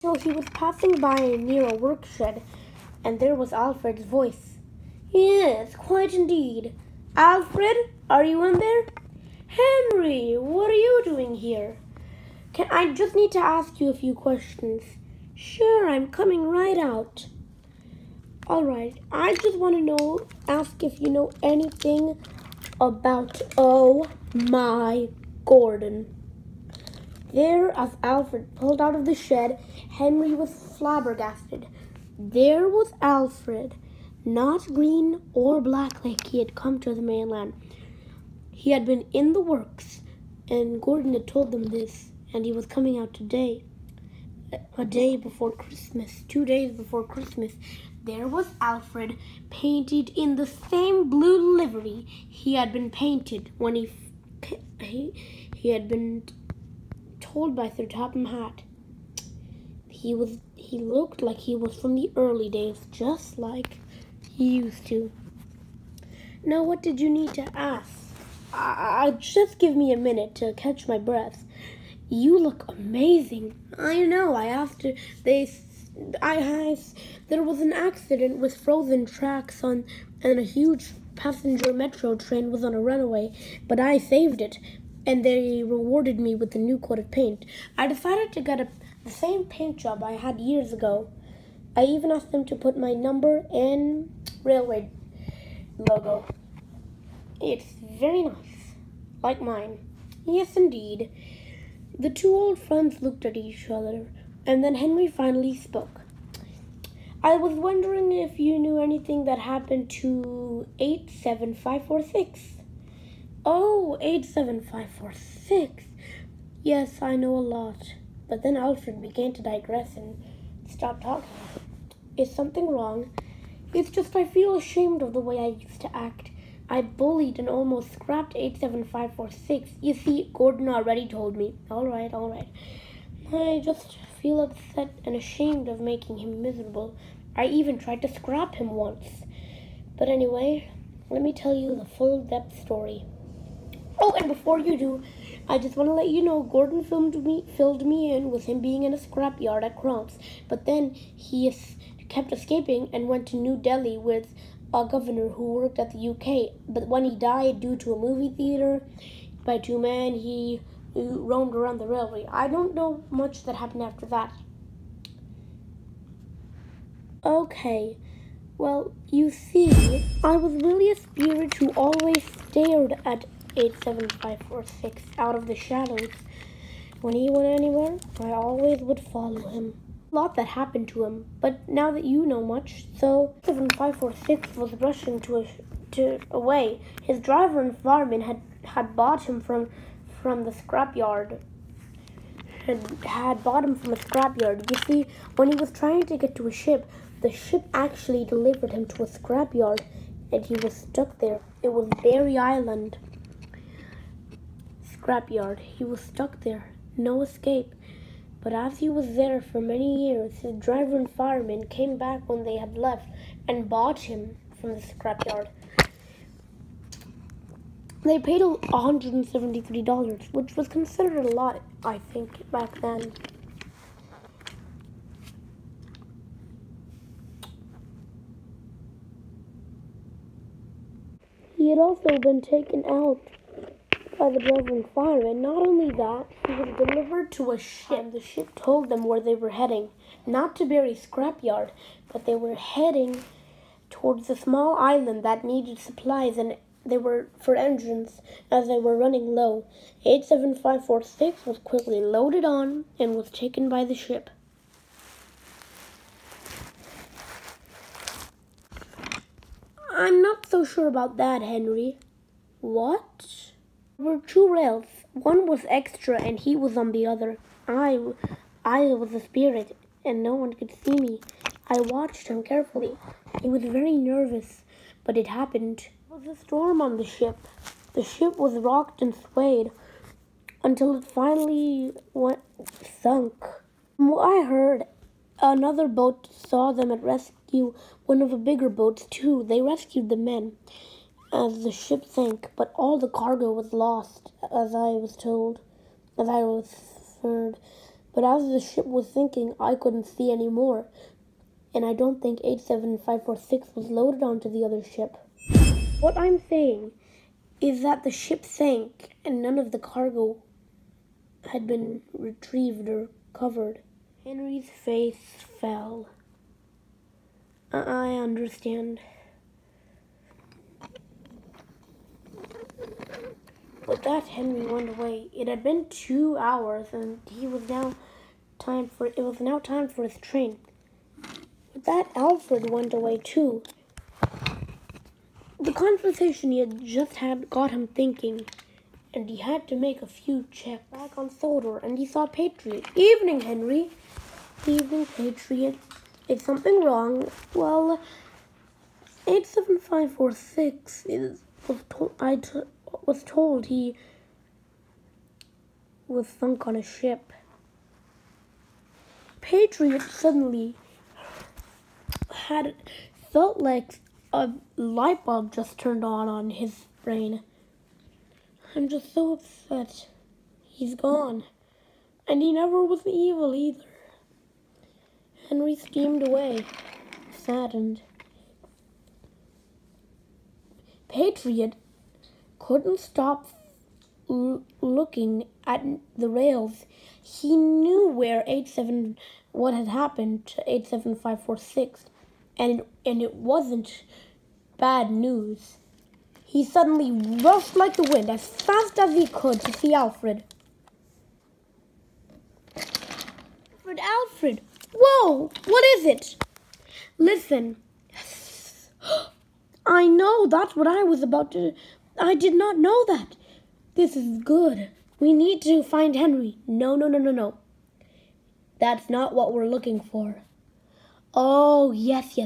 So he was passing by near a work shed, and there was Alfred's voice. Yes, quite indeed. Alfred, are you in there? Henry, what are you doing here? I just need to ask you a few questions. Sure, I'm coming right out. Alright, I just want to ask if you know anything about, oh my Gordon. There, as Alfred pulled out of the shed, Henry was flabbergasted. There was Alfred, not green or black like he had come to the mainland. He had been in the works, and Gordon had told them this, and he was coming out today. A day before Christmas, 2 days before Christmas, there was Alfred, painted in the same blue livery he had been painted when he had been told by Sir Topham Hatt. He looked like he was from the early days, just like he used to. Now, what did you need to ask? Just give me a minute to catch my breath. You look amazing. I know. There was an accident with frozen tracks and a huge passenger metro train was on a runaway, but I saved it, and they rewarded me with a new coat of paint. I decided to get the same paint job I had years ago. I even asked them to put my number and railway logo. It's very nice, like mine. Yes, indeed. The two old friends looked at each other, and then Henry finally spoke. I was wondering if you knew anything that happened to 87546. Oh, 87546. Yes, I know a lot. But then Alfred began to digress and stopped talking. Is something wrong? It's just I feel ashamed of the way I used to act. I bullied and almost scrapped 87546. You see, Gordon already told me. All right. I just feel upset and ashamed of making him miserable. I even tried to scrap him once. But anyway, let me tell you the full depth story. Oh, and before you do, I just want to let you know Gordon filled me in with him being in a scrapyard at Kronk's. But then he kept escaping and went to New Delhi with a governor who worked at the UK. But when he died due to a movie theater by two men, he roamed around the railway. I don't know much that happened after that. Okay, well, you see, I was really a spirit who always stared at 87546 out of the shadows. When he went anywhere, I always would follow him. A lot that happened to him, but now that you know much, so 7546 was rushing away. His driver and fireman had bought him from the scrapyard. Had bought him from a scrapyard. You see, when he was trying to get to a ship, the ship actually delivered him to a scrapyard, and he was stuck there. It was Berry Island scrapyard. He was stuck there, no escape. But as he was there for many years, his driver and fireman came back when they had left and bought him from the scrapyard. They paid $173, which was considered a lot, I think, back then. He had also been taken out by the driver and fireman. Not only that, he was delivered to a ship. The ship told them where they were heading, not to Berry's scrapyard, but they were heading towards a small island that needed supplies, and they were for engines as they were running low. 87546 was quickly loaded on and was taken by the ship. I'm not so sure about that, Henry. What? There were two rails. One was extra and he was on the other. I was a spirit and no one could see me. I watched him carefully. He was very nervous, but it happened. There was a storm on the ship. The ship was rocked and swayed until it finally sunk. From what I heard, another boat saw them and rescued one of the bigger boats too. They rescued the men as the ship sank, but all the cargo was lost, as I was heard. But as the ship was sinking, I couldn't see any more. And I don't think 87546 was loaded onto the other ship. What I'm saying is that the ship sank and none of the cargo had been retrieved or covered. Henry's face fell. I understand. With that, Henry went away. It had been 2 hours, and it was now time for his train. With that, Alfred went away too. The conversation he had just had got him thinking, and he had to make a few checks. Back on Sodor, and he saw Patriot. Evening, Henry. Evening, Patriot. Is something wrong? Well, 87546 was told he was sunk on a ship. Patriot suddenly felt like a light bulb just turned on his brain. I'm just so upset. He's gone. And he never was evil either. Henry steamed away, saddened. Patriot couldn't stop looking at the rails. He knew what had happened to 87546, and it wasn't bad news. He suddenly rushed like the wind as fast as he could to see Alfred. Alfred! Whoa! What is it? Listen. I know, that's what I was about to... I did not know that. This is good. We need to find Henry. No. That's not what we're looking for. Oh, yes.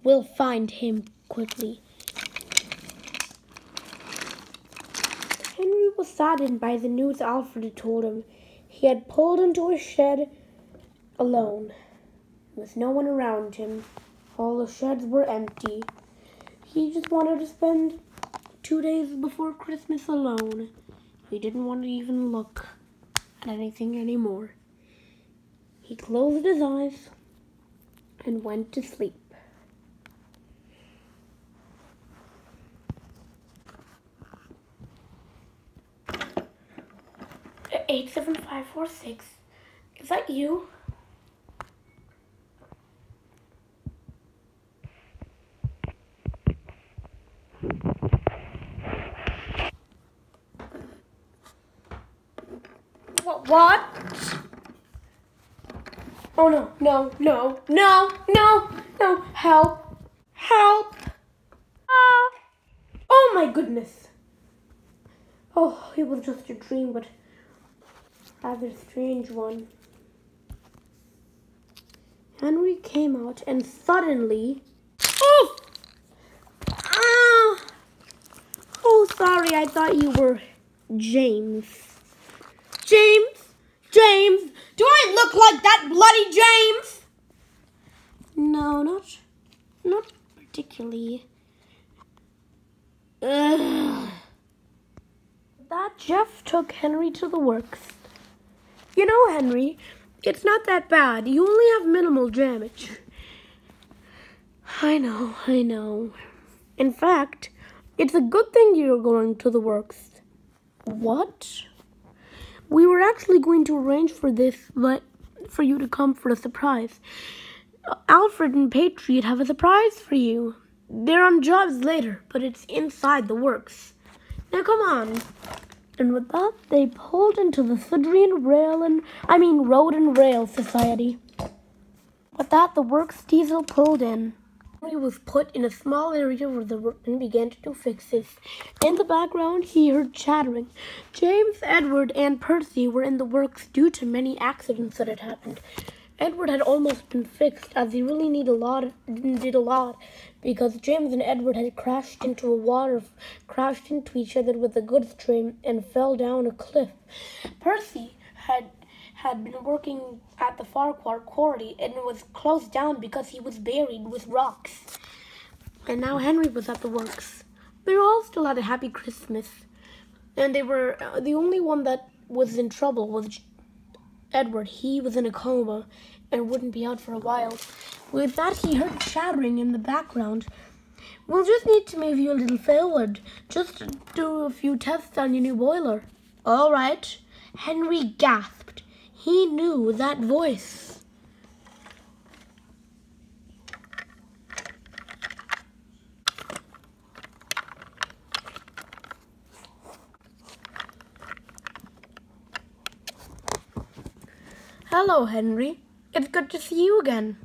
We'll find him quickly. Henry was saddened by the news Alfred had told him. He had pulled into a shed alone, with no one around him. All the sheds were empty. He just wanted to spend 2 days before Christmas alone. He didn't want to even look at anything anymore. He closed his eyes and went to sleep. At 87546, is that you? What? Oh, no. Help. Oh, my goodness. Oh, it was just a dream, but a rather strange one. Henry came out and suddenly... Oh! Oh, sorry, I thought you were James. James! Do I look like that bloody James? No, not particularly. Ugh. That Jeff took Henry to the works. You know, Henry, it's not that bad. You only have minimal damage. I know. In fact, it's a good thing you're going to the works. What? We were actually going to arrange for this, but for you to come for a surprise. Alfred and Patriot have a surprise for you. They're on jobs later, but it's inside the works. Now come on. And with that, they pulled into the Sudrian Road and Rail Society. With that, the works diesel pulled in. Henry was put in a small area where the workmen began to do fixes. In the background, he heard chattering. James, Edward, and Percy were in the works due to many accidents that had happened. Edward had almost been fixed, as he really did a lot, because James and Edward had crashed into each other with a goods train and fell down a cliff. Percy had been working at the Farquhar quarry and was closed down because he was buried with rocks. And now Henry was at the works. They all still had a happy Christmas. And they were the only one that was in trouble was Edward, he was in a coma and wouldn't be out for a while. With that, he heard chattering in the background. We'll just need to move you a little forward. Just do a few tests on your new boiler. All right. Henry gasped. He knew that voice. Hello, Henry. It's good to see you again.